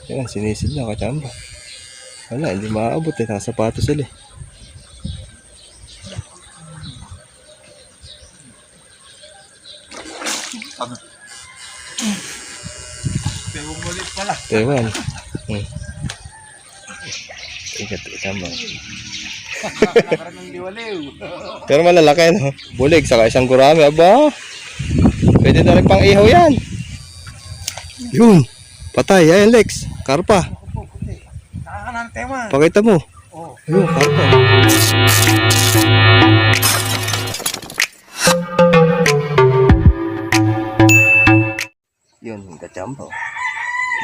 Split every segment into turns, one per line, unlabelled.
Yan, sinisid na kachamba. Wala, hindi maaabot eh. Nakasapatos sila eh.
Tewang ulit pala.
Ewan. Ikat kachamba.
Nakaroon ng liwaliw.
Pero malalaki no. Bulig, saka isang gurami. Aba. Pwede na rin pang ihaw yan. Yun. Patay. Ayan Lex. Karpa.
Nakakanang tema.
Pakita mo.
Oh.
Ayun, karpa. Yun, yung kachamba.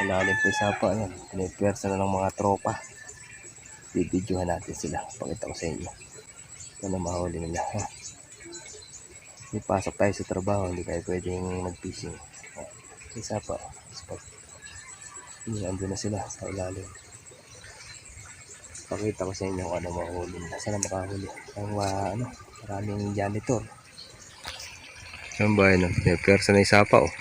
Malalim pa isapa. Ayan. Pinipwersa na ng mga tropa. Bibidyohan natin sila. Pakita ko sa inyo. Ito na mahuli nila. Ha? May pasok tayo sa trabaho. Hindi tayo pwedeng mag-fishing. Isa pa. Spot. Andun na sila sa ilalim. Pakita ko sa inyo kung ano mahuli nila. Sana makahuli. Ang maraming janitor. Saan ba yun? May persa na isapa oh.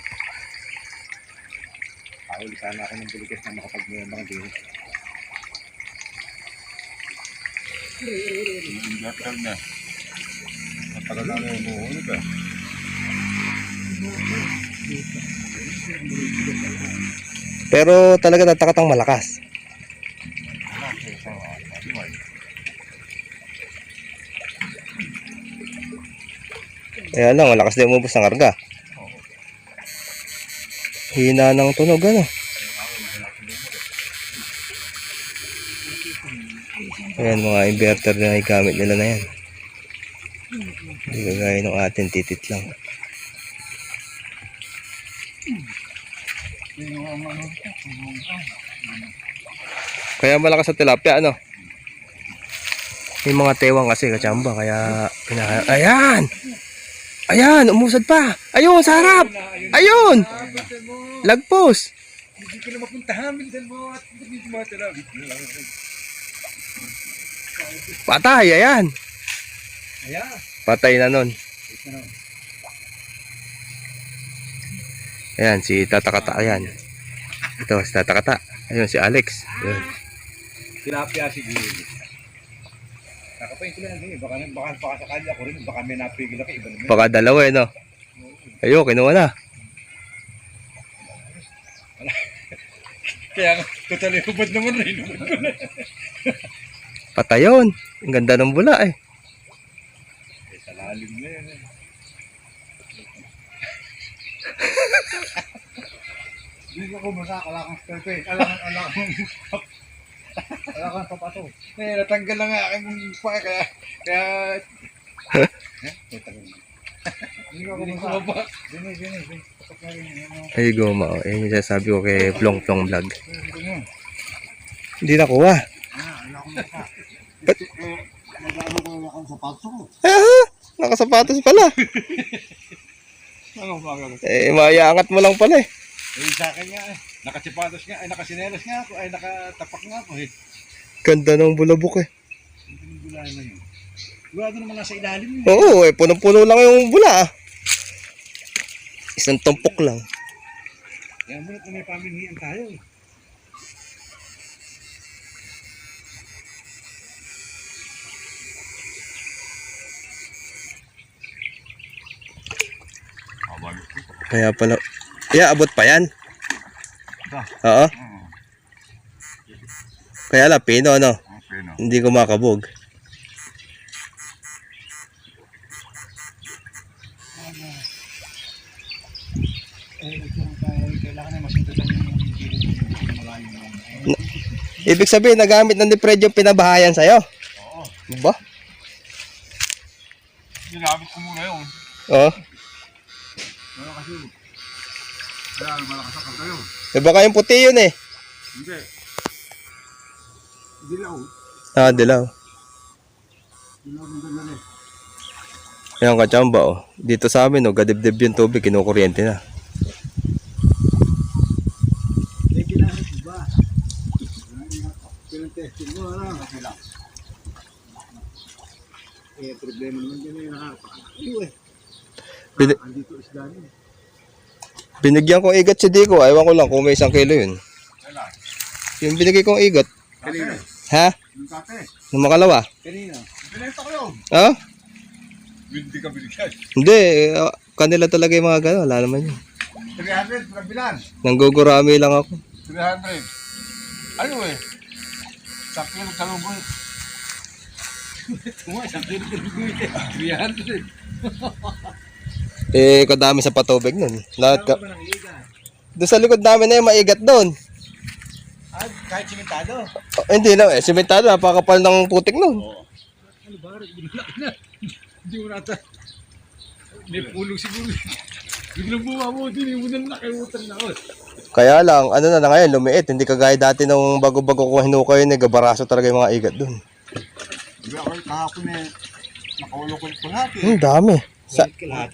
Ahuli sana ako ng buligas na makapag-mayabang din. Inverter na. Matagal na yung umuhulog ah.
Pero talaga tatakatang malakas. Kaya lang, malakas din umubos ng karga. Hina ng tunog ano. Ayan mga inverter na gamit nila na yan. Hindi kagaya ng atin, titit lang. Kaya malakas sa tilapia ano. May mga tewang kasi kachamba kaya ayan! Ayan! Umusad pa! Ayun! Sa harap! Ayun! Lagpos!
Hindi ko na mapuntahan. Minsan mo at hindi ko matalabit.
Patay! Ayan!
Ayan.
Patay na nun. Ayan si Tatakata. Ayan. Ito si Tatakata. Ayun si Alex. Ayan.
Tilapia siguro. Nakapain ko lang eh. Baka sakali ako rin. Baka may napigil ako. Iba naman.
Baka dalawa eh no. Ayun, kinuha na.
Kaya totally hubad naman rin.
Patay yun. Ang ganda ng bula eh.
Sa lalim na yan eh. Hindi ko masakalakan pepe. Alakan papato. Eh, natanggal lang nga aking pa kaya hindi ko masakalakan. Bini.
Ay goma. Ayun yung sasabi ko kay Plong Plong Vlog. Hindi nakuha. Ba't? Nakasapatos pala.
Ano ba gagawin?
Eh, mayaangat mo lang pala eh.
Eh, sa akin nga eh. Nakasipatos nga, ay nakasinelas nga ako, ay nakatapak nga ako eh.
Ganda ng bulabok eh.
Hindi gula na yun. Gula naman nasa ilalim yun.
Oo eh, punong-puno lang yung bula ah. Isang tumpok lang.
Kaya muna kung may pamilihan tayo eh.
Kaya pala. Yeah, abot pa yan. Oo. Kaya lang, pino no. Hindi ko makabog.
Kailangan na masintutan yung malayo na.
Ibig sabihin, nagamit ng ni Fred yung pinabahayan sa'yo?
Oo.
Diba?
Ginamit ko muna yun.
Oo.
Pero kasi, kaya malakas ako tayo.
Eh baka yung puti yun eh.
Hindi. Dilaw.
Ah, dilaw.
Dilaw ng dalawa.
Ayan kachamba oh. Dito sa amin oh, gadibdib yung tubig, kinukuryente na.
Eh, ginamit ko ba? Pinag-testing mo, ano? Eh, problema naman din yung nakapakalayo eh. Andito isda niyo.
Binigyan ko igat si Dico. Ewan ko lang kung may 1 kilo yun.
Kailan?
Yung binigay kong igot.
Kanina.
Ha?
Yung kate.
Yung makalawa.
Kanina. Binenta ko yun.
Ha?
Hindi ka binigyan.
Hindi. Kanila talaga yung mga gano'n. Wala naman yun.
300, pinabilan.
Nanggugurami lang ako.
300. Ano eh? Sakto yung kaluboy. Sakto yung kaluboy. 300.
Kadami sa patubig nun. Lahat ka. Doon sa likod namin na yung maigat doon.
Kahit simentado.
Hindi na. Simentado. Napakapal ng putik nun.
Ano ba? Hindi mo nata. May pulong siguro. Biglang bumabuti. Hindi mo na nakimutan na ako.
Kaya lang, ano na ngayon, lumiit. Hindi kagaya dati nung bago-bago ko hinukay yun, gabaraso talaga yung mga igat doon.
Hindi ako kahapon eh. Nakaulong ko po natin.
Dami.
1,080.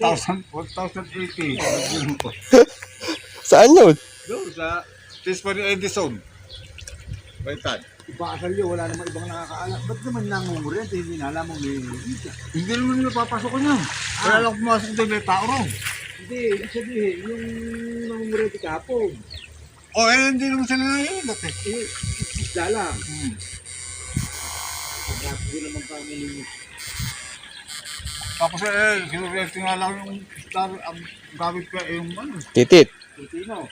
Saan yun?
Doon sa Tisbury Edison. Baitan. Ipakasal yun, wala naman ibang nakakaalam. Ba't naman nangungurente, hindi na alam mo may hindi naman nila papasok ko niyan. Wala lang pumasok doon, may tao ron. Hindi, ibig sabihin, yung nangungurente kahapon. Hindi naman sila nangilat eh. Isda lang. Hindi naman kami linis. Tapos kinurente nga lang yung star, ang gamit ko yung ano.
Titit.
Latino.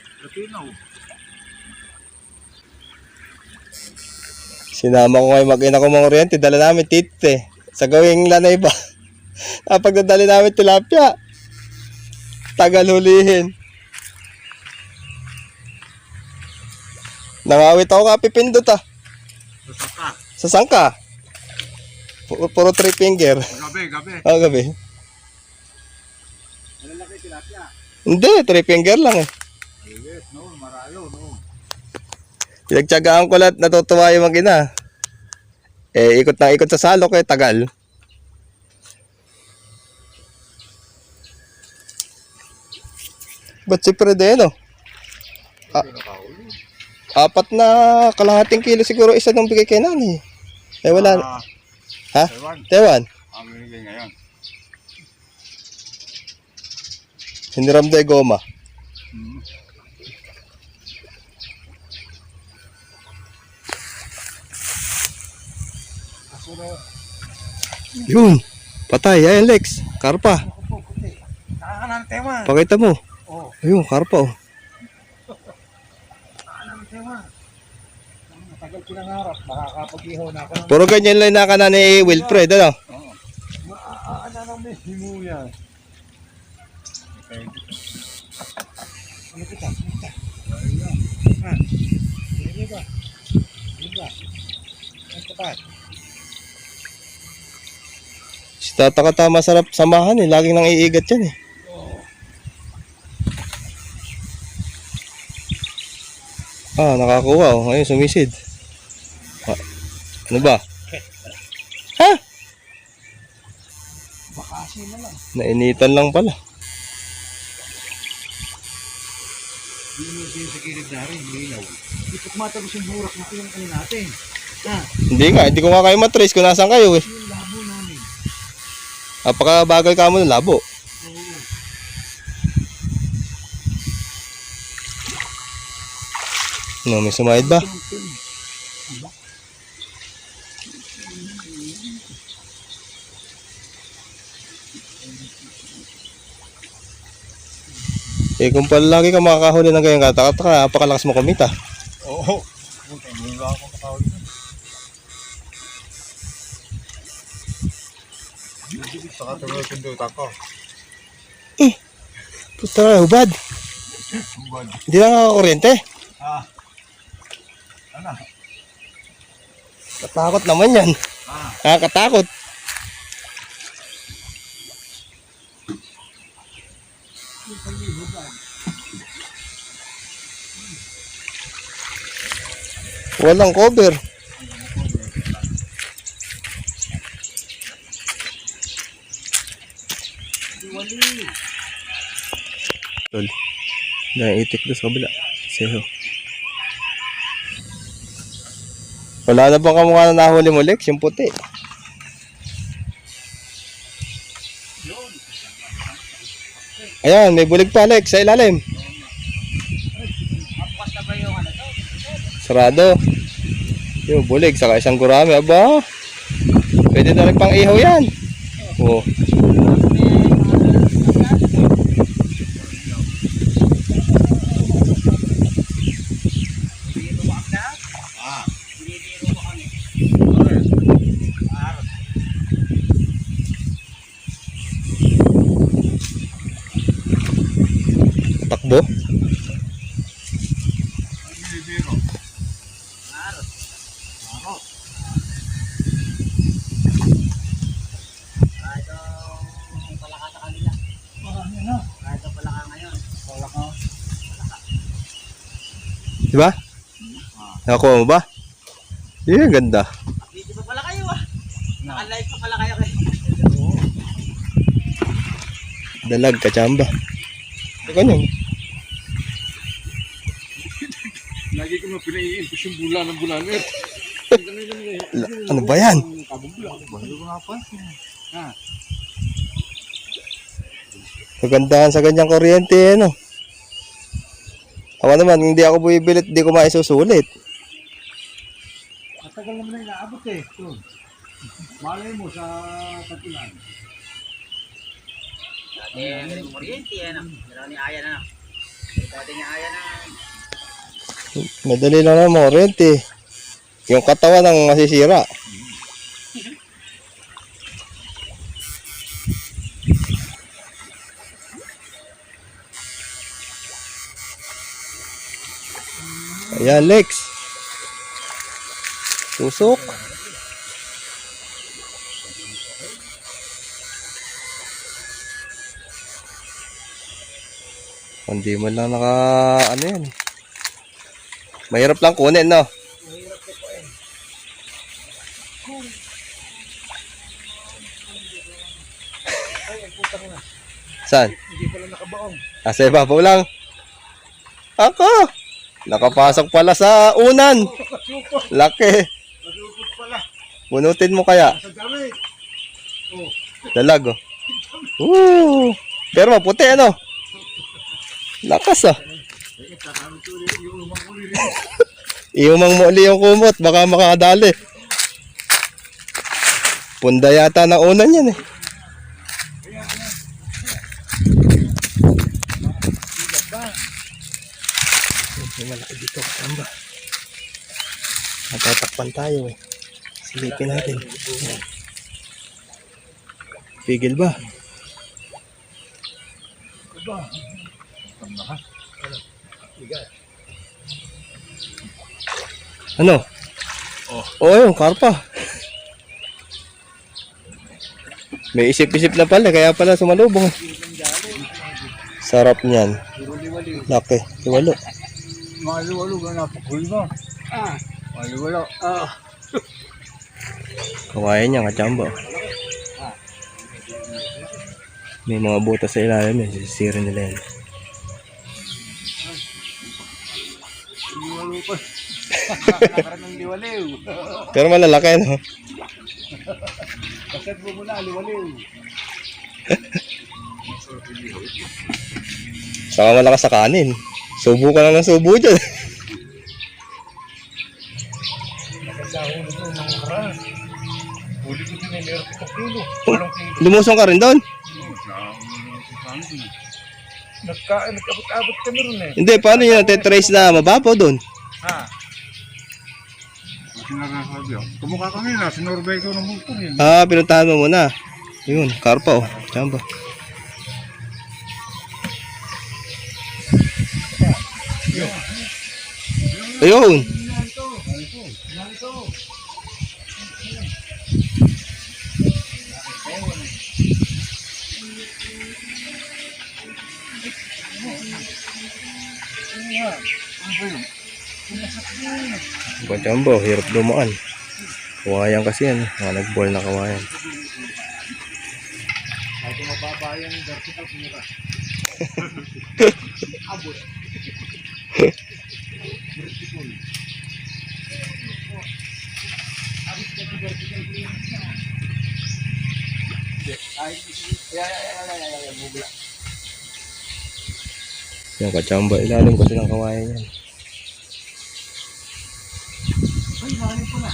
Sinama ko ngayon mag-ina ko mga oriente, dala namin tite. Sa gawing lanay ba? Napagdadali namin tilapia. Tagal hulihin. Nangawit ako kapipindot ah.
Sasaka.
Sa sangka. Puro 3 finger.
Gabi.
Gabi.
Malalaki tilapia.
Hindi, 3 finger lang eh.
Yes, no, marayo, no.
Pinagtsagaan ko lahat, natutuwa yung mag-ina. Ikot na ikot sa salok tagal. Ba't si Fredeno? 4 na kalahating kilo siguro isa nung bigay kay nanay. Wala. Ha? Taiwan?
Binigay ngayon.
Hiniram de goma. Yun. Patay. Ayan Lex. Karpa.
Nakakanan tema.
Pakita mo. Ayun, karpa oh.
Nakakanan tema. Matagal pinangarap. Makakapag-ihaw na ako.
Puro ganyan lang nakana ni Wilfred, ano?
Ano nang may himuya. Ano kita? Ini ba? Ang tapat.
Si Tata Kata masarap samahan eh. Laging nang iigat yan eh. Nakakuha oh. Ayun, sumisid. Ano ba? Ha?
Bakasi na lang.
Nainitan lang pala.
Hindi mo din sa kilid na rin, lilaw. Hindi pa tumatagos yung burak na pinang natin.
Hindi ko nga kayo matrace kung nasan kayo eh.
Yung labo namin.
Napakabagal ka mo ng labo. No, may sumayad ba? Kung pala lagi ka makakahuli ng ganyang katakata, napakalakas mo kumita.
Oo. Hindi ba ako makahuli? Saka tuloy pindot ako.
Puta, hubad. Hindi lang nakakuryente.
Ano?
Katakot naman yan. Nakakatakot. Walang cover. Tol. Naiitik doon sa kabila. Seho. Wala na bang kamukha na nahuli mo, Lex? Yung puti. Ayan, may bulig pa, Lex, sa ilalim. Sa Sarado. Yung bulig, saka isang gurami. Aba, pwede na rin pang ihaw yan. Oh. Takbo. Diba? Nakuha mo ba? Yeah, ganda.
Hindi pa pala kayo ah. Naka-live pa pala kayo kayo.
Dalag, kachamba. Ganyan.
Lagi ko na pinaiimpos yung bula ng bulan eh.
Ano ba yan? Kagandahan sa ganyang kuryente, ano? Ako naman, hindi ako bumibilit, hindi ko maisusulit.
Matagal naman na inaabot eh. Ito. Malay mo sa tatulan.
Dati galing kuryente yan ah. Pero ni Aya na. Dati ni Aya na.
Madali lang naman kuryente. Yung katawan ang masisira. Ayan, Lex. Tusok. Hindi mo lang ano yan. Mahirap lang kunin, no? Saan?
Hindi pala nakabaong.
Sa ibabaw lang. Ako! Nakapasok pala sa unan. Laki.
Masupot pala.
Bunutin mo kaya.
Sa dami.
Dalag, oh. Pero maputi, ano? Lakas, ah. Iumang mo uli yung kumot. Baka makadali. Punda yata ng unan yan, eh. Malaki dito, kasamba. Natatakpan tayo, eh. Silipin natin. Pigil ba? Ano? Oh, yung karpa. May isip-isip na pala, kaya pala sumalubong. Sarap niyan. Laki, liwalo.
Mga liwalo ka napakul mo. Mga liwalo.
Kawayan niya, kachamba. May mga butas sa ilalim, sisirin nila yan.
Liwalo pa. Nakakarang ng liwaliw.
Pero malalaki, no?
Kaset mo muna, liwaliw.
Saka malakas sa kanin. Subo ka lang ng subo dyan.
Nakasahulog mo mga karas. Huli ko din ay meron 7 kilo. 8 kilo.
Lumusong ka rin doon?
Nagkabot-abot kami rin eh.
Hindi, paano yun? Tetrace na mababaw doon?
Ha? Sinasabi ako. Kumukha kami na, sinurbay ko ng multo yun.
Pinuntahan mo muna. Yun, karpa, oh. Chamba. Ayun. Kacambo, hirap dumaan. Kawayan kasi yan, mga nag-ball na kawayan.
Ay, kung mababa yung vertical kumira. Abot. Vertical. Abot ka sa vertical clearance na. Ay, bubla.
Yung kachamba, ilalim kasi ng kawayan yan.
Ay, mahalin po na.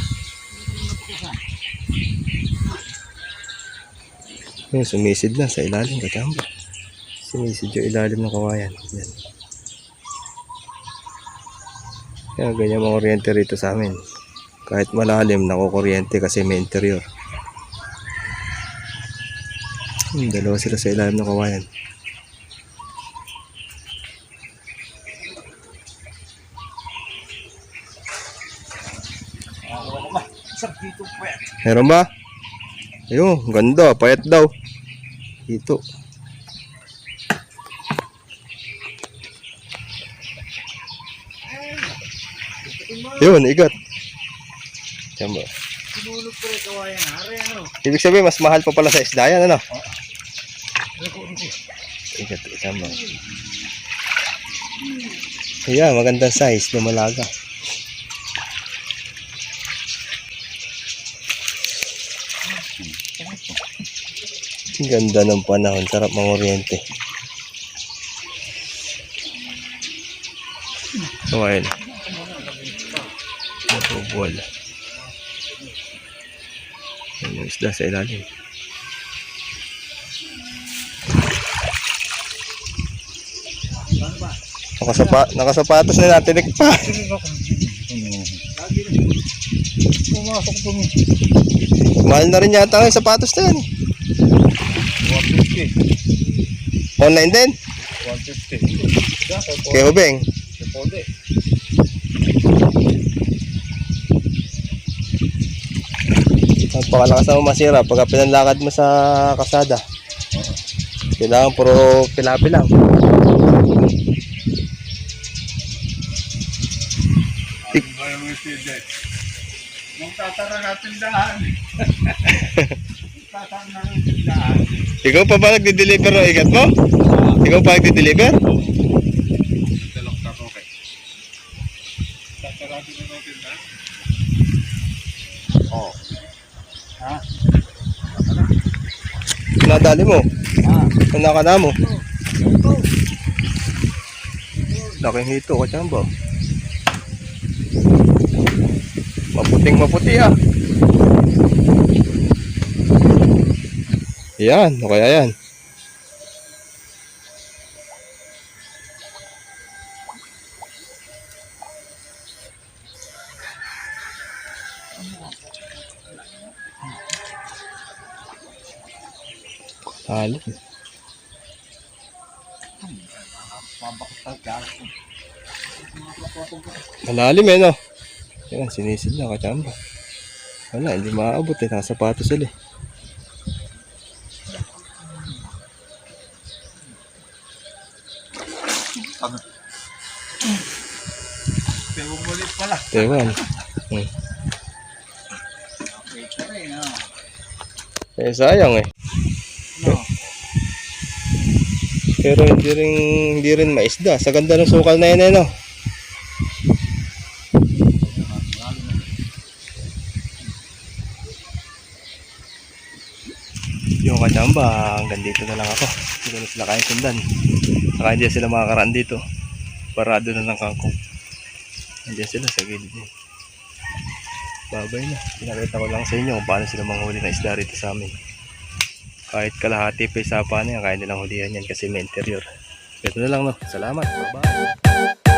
Yun, sumisid na sa ilalim, katamba. Sumisid yung ilalim ng kawayan. Yan. Kaya ganyan mga kuryente rito sa amin. Kahit malalim, nakukuryente kasi may interior. Dalawa sila sa ilalim ng kawayan.
Isang dito po yan.
Meron ba? Ayun, ganda. Payat daw. Dito. Yun, igat. Yan ba?
Sinulog ko rin kawayan. Hari, ano?
Ibig sabihin, mas mahal pa pala sa isda yan, ano? Igat, yan ba? Ayan, magandang size, lumalaga. Ang ganda ng panahon, sarap manguryente. So, ayun. Bubol. Ayun yung isda sa ilalim. Nakasapatos na natin pa.
Pumasok po mo.
Mahal na rin yata ang sapatos na yan.
150.
Online din?
150.
Kay Hubeng.
Pwede.
Napakalakas na masira pagka pinanlakad mo sa kasada. Kailangan puro pilapi lang.
Nung tatara natin dahan. Tatara natin dahan.
Ikaw pa ba nagdi-deliver ng igat mo? Ikaw pa nagdi-deliver?
Dalok na okay. Tatara natin dahan. Oo. Ha?
Nadali mo. Nakana mo.
Ito.
Laking hito ka dyan ba? Maputing maputi ah. Yan, o kaya yan. Halo. Malalim eh no. Yan, sinisid na kachamba. Wala, hindi maaabot eh. Nakasapatos sila eh.
Umulit pala.
Tewan.
Ito rin, ha?
Eh, sayang eh.
No.
Pero hindi rin maisda. Sa ganda ng sukal na yan eh no. Yung kachamba, hanggang dito na lang ako. Hindi ko na sila kayang sundan. Saka hindi sila makakaraan dito. Parado na ng kangkong. Nandiyan sila sa gilid niya. Babay na. Pinakita ko lang sa inyo kung paano sila manghuli ng isda rito sa amin. Kahit kalahati pa isapa na yan, kaya nilang hulihan yan kasi may interior. Ito na lang no. Salamat. Bye-bye.